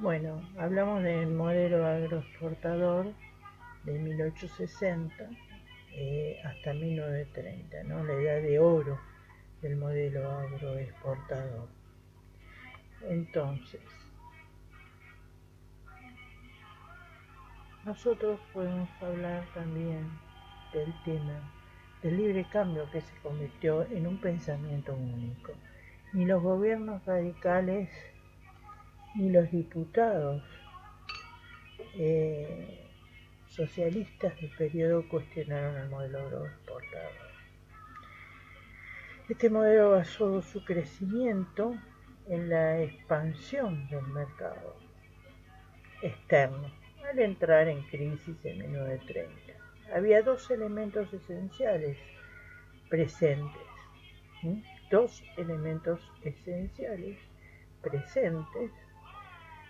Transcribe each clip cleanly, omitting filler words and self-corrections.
Bueno, hablamos del modelo agroexportador de 1860 hasta 1930, ¿no? La edad de oro del modelo agroexportador. Entonces, nosotros podemos hablar también del tema del libre cambio que se convirtió en un pensamiento único. Ni los gobiernos radicales ni los diputados socialistas del periodo cuestionaron el modelo agroexportador. Este modelo basó su crecimiento en la expansión del mercado externo al entrar en crisis en 1930. Había dos elementos esenciales presentes, dos elementos esenciales presentes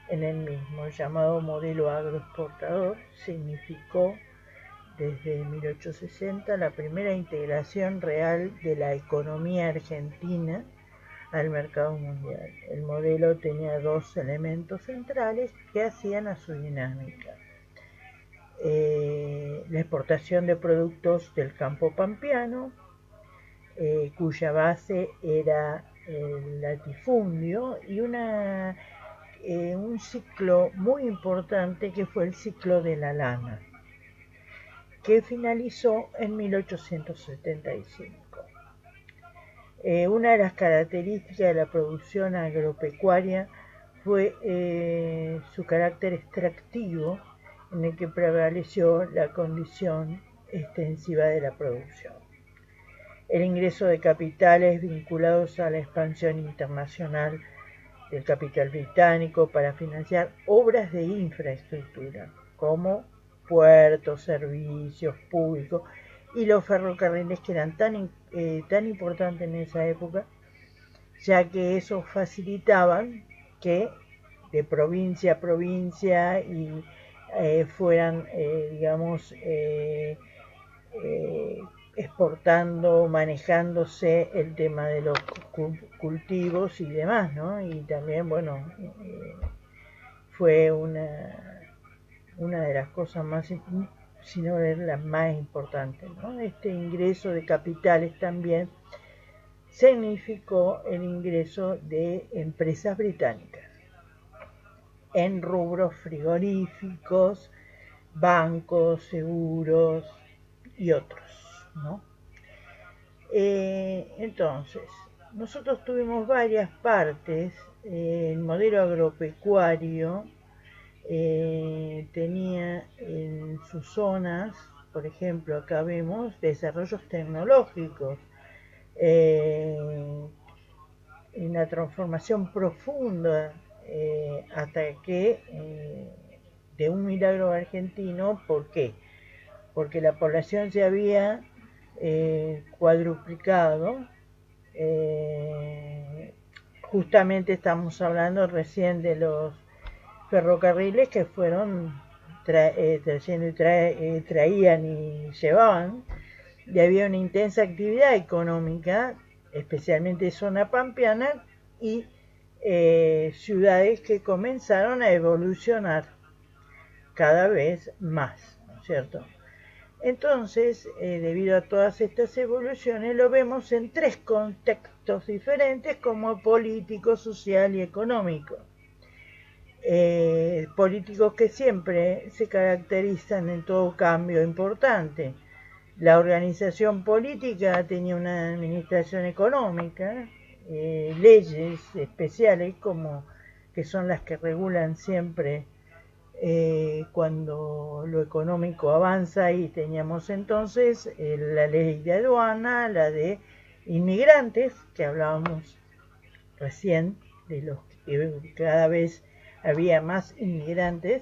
en el mismo. El llamado modelo agroexportador significó desde 1860 la primera integración real de la economía argentina al mercado mundial. El modelo tenía dos elementos centrales que hacían a su dinámica. La exportación de productos del campo pampeano, cuya base era el latifundio, y un ciclo muy importante que fue el ciclo de la lana, que finalizó en 1875. Una de las características de la producción agropecuaria fue su carácter extractivo, en el que prevaleció la condición extensiva de la producción. El ingreso de capitales vinculados a la expansión internacional del capital británico para financiar obras de infraestructura, como puertos, servicios públicos y los ferrocarriles, que eran tan importantes en esa época, ya que eso facilitaban que de provincia a provincia y fueran, exportando, manejándose el tema de los cultivos y demás, ¿no? Y también, bueno, fue una de las cosas más, si no es la más importante, ¿no? Este ingreso de capitales también significó el ingreso de empresas británicas en rubros frigoríficos, bancos, seguros y otros, ¿no? Entonces, nosotros tuvimos varias partes. El modelo agropecuario tenía en sus zonas, por ejemplo, acá vemos desarrollos tecnológicos, en la transformación profunda, hasta que de un milagro argentino. ¿Por qué? Porque la población se había cuadruplicado. Justamente estamos hablando recién de los ferrocarriles que fueron trayendo y traían y llevaban, y había una intensa actividad económica, especialmente zona pampeana, y ciudades que comenzaron a evolucionar cada vez más, ¿no es cierto? Entonces, debido a todas estas evoluciones, lo vemos en tres contextos diferentes, como político, social y económico. Políticos que siempre se caracterizan en todo cambio importante. La organización política tenía una administración económica, leyes especiales como que son las que regulan siempre cuando lo económico avanza, y teníamos entonces la ley de aduana, la de inmigrantes, que hablábamos recién, de los que cada vez había más inmigrantes,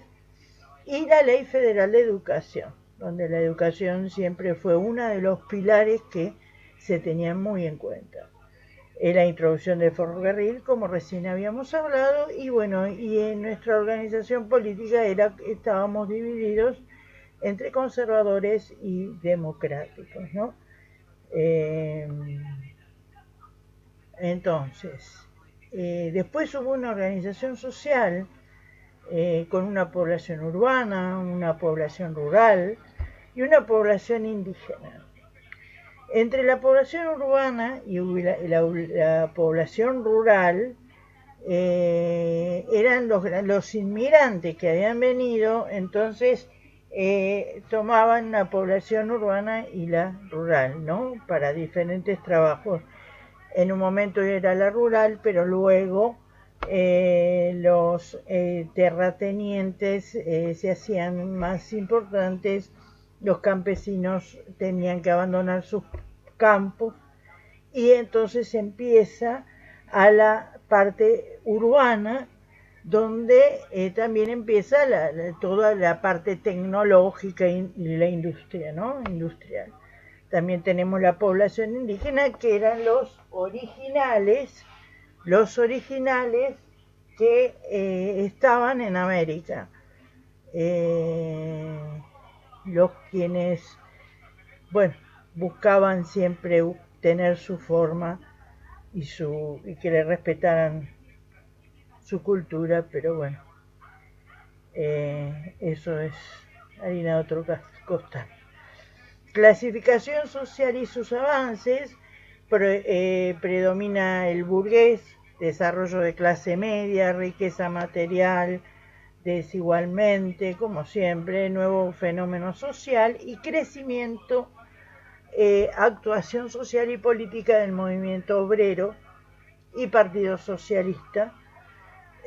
y la Ley Federal de Educación, donde la educación siempre fue uno de los pilares que se tenían muy en cuenta. La introducción del ferrocarril, como recién habíamos hablado, y bueno, y en nuestra organización política estábamos divididos entre conservadores y democráticos, ¿no? Entonces, después hubo una organización social con una población urbana, una población rural y una población indígena. Entre la población urbana y la población rural eran los inmigrantes que habían venido, entonces tomaban la población urbana y la rural, ¿no? Para diferentes trabajos. En un momento era la rural, pero luego los terratenientes se hacían más importantes, los campesinos tenían que abandonar sus campos y entonces empieza a la parte urbana donde también empieza toda la parte tecnológica y la industria, ¿no? Industrial. También tenemos la población indígena que eran los originales que estaban en América. Los quienes, bueno, buscaban siempre tener su forma y que le respetaran su cultura, pero bueno, eso es harina de otro costal. Clasificación social y sus avances, predomina el burgués, desarrollo de clase media, riqueza material, desigualmente, como siempre, nuevo fenómeno social y crecimiento, actuación social y política del movimiento obrero y Partido Socialista,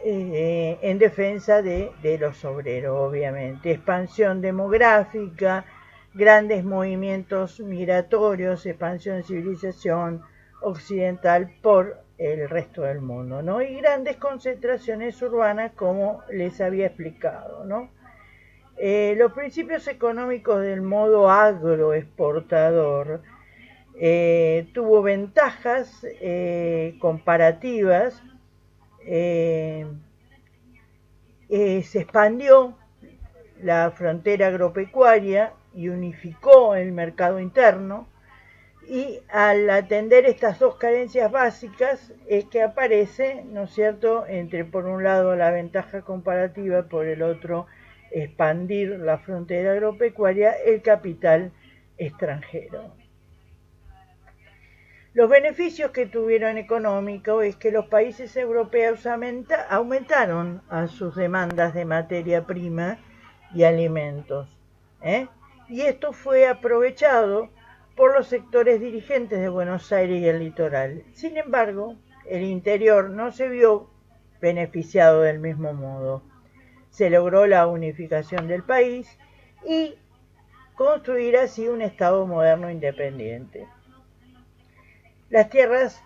en defensa de los obreros, obviamente. Expansión demográfica, grandes movimientos migratorios, expansión de civilización occidental por el resto del mundo, ¿no? Y grandes concentraciones urbanas, como les había explicado, ¿no? Los principios económicos del modo agroexportador tuvo ventajas comparativas. Se expandió la frontera agropecuaria y unificó el mercado interno, y al atender estas dos carencias básicas es que aparece, ¿no es cierto?, entre por un lado la ventaja comparativa, por el otro expandir la frontera agropecuaria, el capital extranjero. Los beneficios que tuvieron económicos es que los países europeos aumentaron a sus demandas de materia prima y alimentos, y esto fue aprovechado por los sectores dirigentes de Buenos Aires y el litoral. Sin embargo, el interior no se vio beneficiado del mismo modo. Se logró la unificación del país y construir así un Estado moderno independiente. Las tierras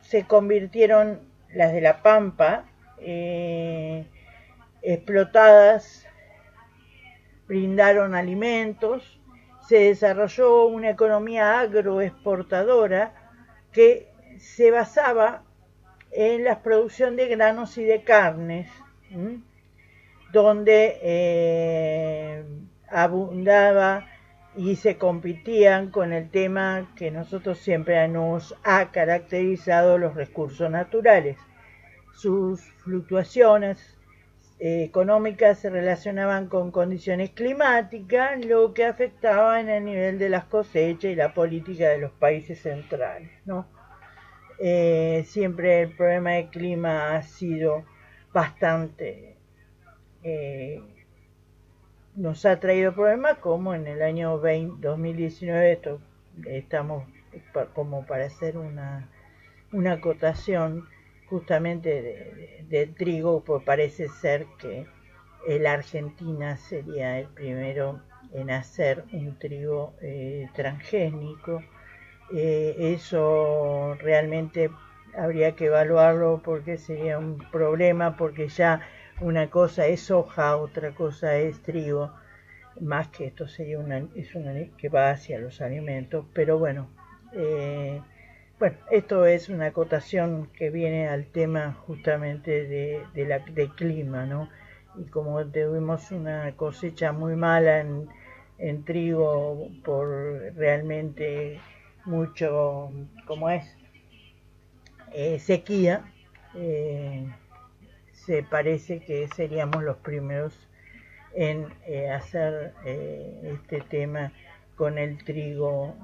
se convirtieron, las de la Pampa, explotadas, brindaron alimentos, se desarrolló una economía agroexportadora que se basaba en la producción de granos y de carnes, donde abundaba y se competían con el tema que nosotros siempre nos ha caracterizado, los recursos naturales. Sus fluctuaciones económicas se relacionaban con condiciones climáticas, lo que afectaba en el nivel de las cosechas y la política de los países centrales, ¿no? Siempre el problema de clima ha sido bastante... nos ha traído problemas, como en el año 2019, estamos como para hacer una acotación justamente del trigo, pues parece ser que la Argentina sería el primero en hacer un trigo transgénico. Eso realmente habría que evaluarlo, porque sería un problema, porque ya una cosa es soja, otra cosa es trigo, más que esto sería una que va hacia los alimentos, pero bueno, esto es una acotación que viene al tema justamente de clima, ¿no? Y como tuvimos una cosecha muy mala en trigo por realmente mucho, como es, sequía, se parece que seríamos los primeros en hacer este tema con el trigo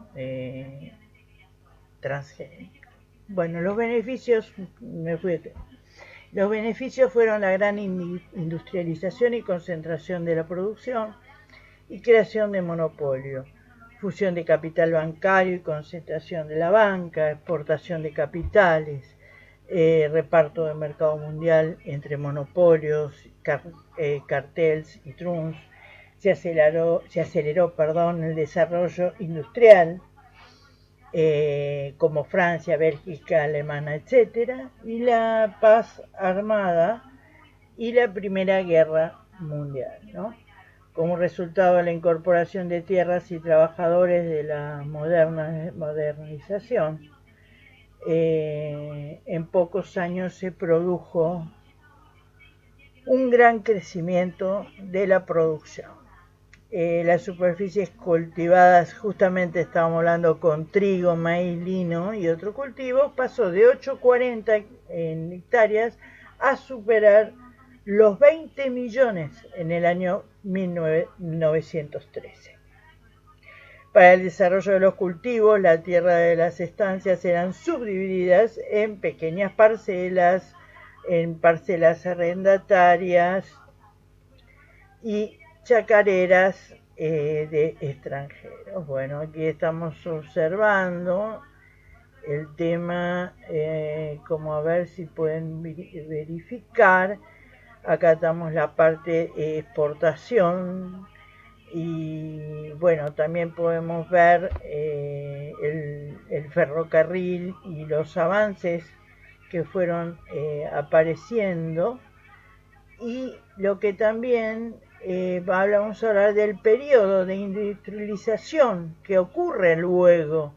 transgénico. Bueno, los beneficios, los beneficios fueron la gran industrialización y concentración de la producción y creación de monopolio, fusión de capital bancario y concentración de la banca, exportación de capitales, reparto del mercado mundial entre monopolios, cartels y trunks. Se aceleró el desarrollo industrial, como Francia, Bélgica, Alemania, etc., y la paz armada y la Primera Guerra Mundial, ¿no? Como resultado de la incorporación de tierras y trabajadores de la modernización, en pocos años se produjo un gran crecimiento de la producción. Las superficies cultivadas, justamente estábamos hablando con trigo, maíz, lino y otros cultivos, pasó de 840 en hectáreas a superar los 20 millones en el año 1913. Para el desarrollo de los cultivos, la tierra de las estancias eran subdivididas en pequeñas parcelas, en parcelas arrendatarias y chacareras de extranjeros. Bueno, aquí estamos observando el tema, como a ver si pueden verificar. Acá estamos la parte de exportación y bueno, también podemos ver el ferrocarril y los avances que fueron apareciendo, y lo que también vamos a hablar del periodo de industrialización que ocurre luego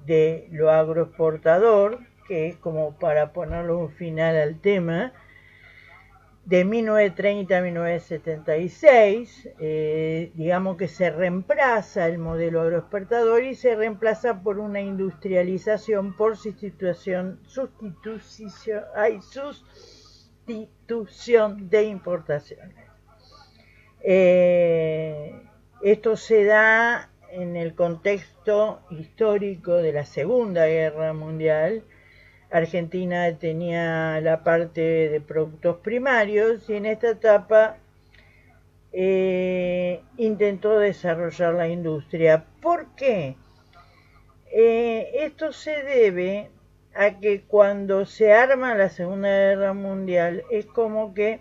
de lo agroexportador, que es como para ponerle un final al tema, de 1930 a 1976, digamos que se reemplaza el modelo agroexportador y se reemplaza por una industrialización por sustitución de importaciones. Esto se da en el contexto histórico de la Segunda Guerra Mundial. Argentina tenía la parte de productos primarios y en esta etapa intentó desarrollar la industria. ¿Por qué? Esto se debe a que cuando se arma la Segunda Guerra Mundial es como que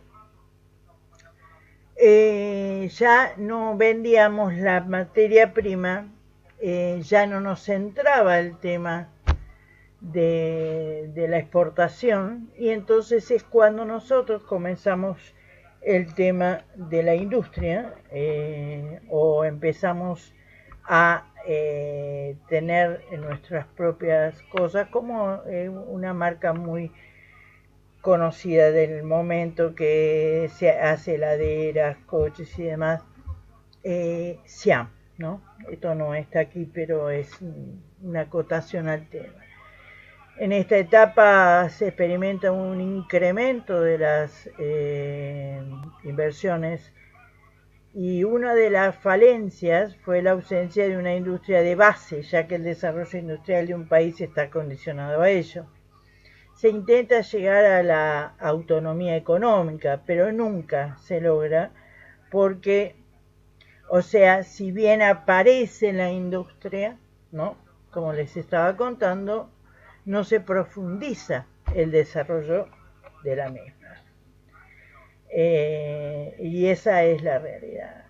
ya no vendíamos la materia prima, ya no nos centraba el tema de la exportación, y entonces es cuando nosotros comenzamos el tema de la industria, o empezamos a tener nuestras propias cosas, como una marca muy conocida del momento que se hace heladeras, coches y demás, Siam, ¿no? Esto no está aquí, pero es una acotación al tema. En esta etapa se experimenta un incremento de las inversiones, y una de las falencias fue la ausencia de una industria de base, ya que el desarrollo industrial de un país está condicionado a ello. Se intenta llegar a la autonomía económica, pero nunca se logra porque, o sea, si bien aparece la industria, ¿no?, como les estaba contando, no se profundiza el desarrollo de la misma. Y esa es la realidad.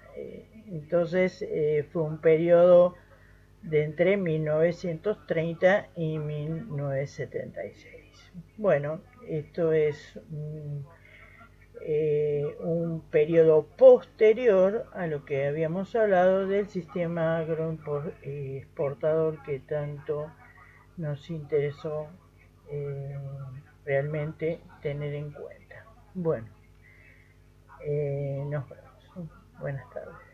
Entonces fue un periodo de entre 1930 y 1976. Bueno, esto es un periodo posterior a lo que habíamos hablado del sistema agroexportador que tanto nos interesó realmente tener en cuenta. Bueno, nos vemos. Buenas tardes.